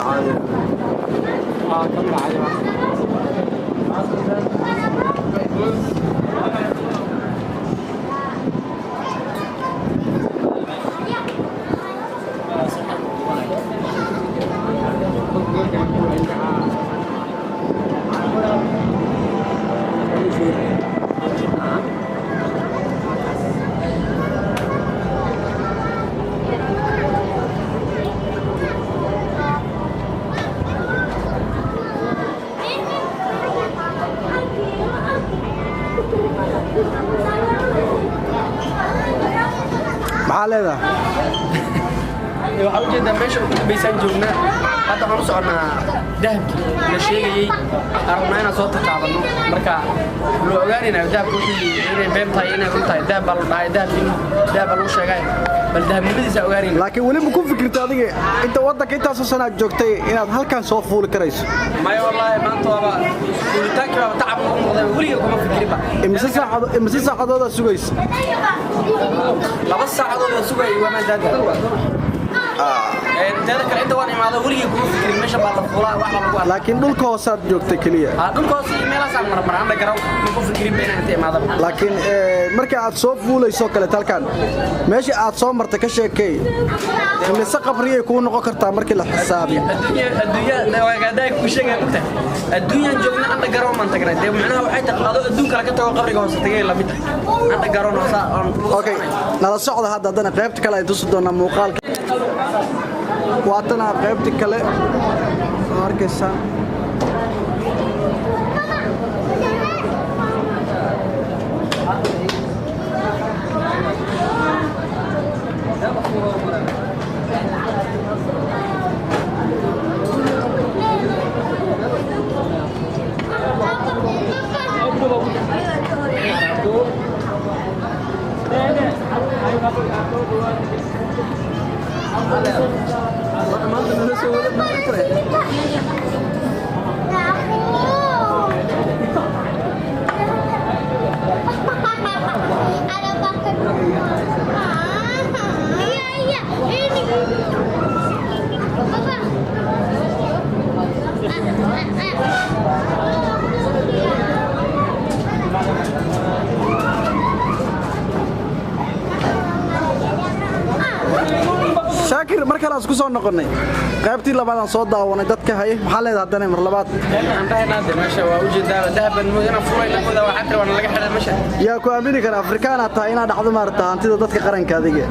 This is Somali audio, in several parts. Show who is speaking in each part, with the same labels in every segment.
Speaker 1: عادي
Speaker 2: كم عادي
Speaker 1: معالدة
Speaker 2: waxaan u jeedaa meesha ugu dambeysaan joognaa hadda waxaan u soconaa dahabkii la sheegayey arabnaa inaan soo tataabano marka loo ogaanaynaa dahabka wixii inay been tahay inay run tahay dahab baa la dhahay dahab baa lagu sheegay bal dahabnimadiisa ogaanayna
Speaker 1: laakiin weli ma ku fikirta adiga inta waddanka intaasoo sanaad joogtay inaad halkan soo fuuli karayso
Speaker 2: maya wallaahi maanta waaba fuulitaankii baaba tacab ugu noqday weliga kuma fikirinba
Speaker 1: imise saacadood aad sugaysa
Speaker 2: 2 saacadood aan sugayay waa maadaada teeda kale inta waan imaado weligii kuma fikirin meesha baa la fuulaa wax lagu arkaa
Speaker 1: laakiin dhulka hoosaad joogtay keliya
Speaker 2: dhulka hoose iyo meelahaasaan marmaraan la garaw ma ku fikirin ba inaan inta imaado
Speaker 1: laakiin markii aad soo fuulayso kale halkan meesha aad soo martay ka sheekay imise qabriyay kuu noqon kartaa markii la xisaabiyo
Speaker 2: adduunya waagaadaay ku sheegay inta adduunyan joogna anda garaw man tagnay de macnaha waxay taqaado adduunka la ka tago qabriga hoose tagay la mid tahay anda garaw noosa
Speaker 1: okay nala socda hadda qaybta kale ay tusi doonaa muuqaalka واتنا قيبت كله arkaysa شاكر markaan isku soo noqonay qaybtii labaad aan soo daawanay dadka hay maxaa leedahay hadana mar labaad
Speaker 2: aan raahnaade meesha waa u jeedaa dahaban mudana furayna kuda waxa kale wana laga xidhay meesha
Speaker 1: yaa ku aamini kara afrikaana taa ina dhacdo maarta hantida dadka qaranka adiga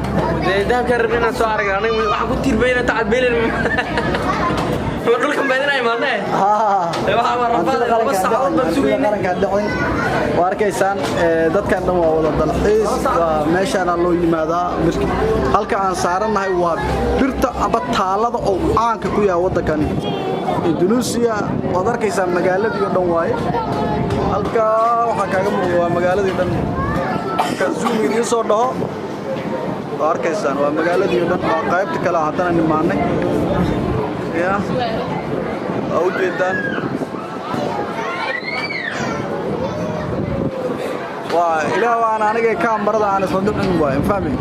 Speaker 2: dahabka rabina soo aragay aniga waxa ku tiirbayna taad beelin wadulkan baadina imaanay waxa warabada laba saacadood baan sugeynay
Speaker 1: qaranka dhacay waarkaysaan dadkan dhan waa wada dalxiis waa meeshaan loo yimaadaa halka aan saaranahay waa birta aba taalada oo aanka ku yahay wadankan Indonesia wad arkaysan magaaladii dhan waaye halka waxa kaaga muuqda waa magaaladii dhan ka zoom soo dhaho arkaysan waa magaaladii dhan waa qaybta kale hadana nimaanay ya oo jeedaan waa ilaa waan aniga kaamarada aan soo dhigin waa fahmin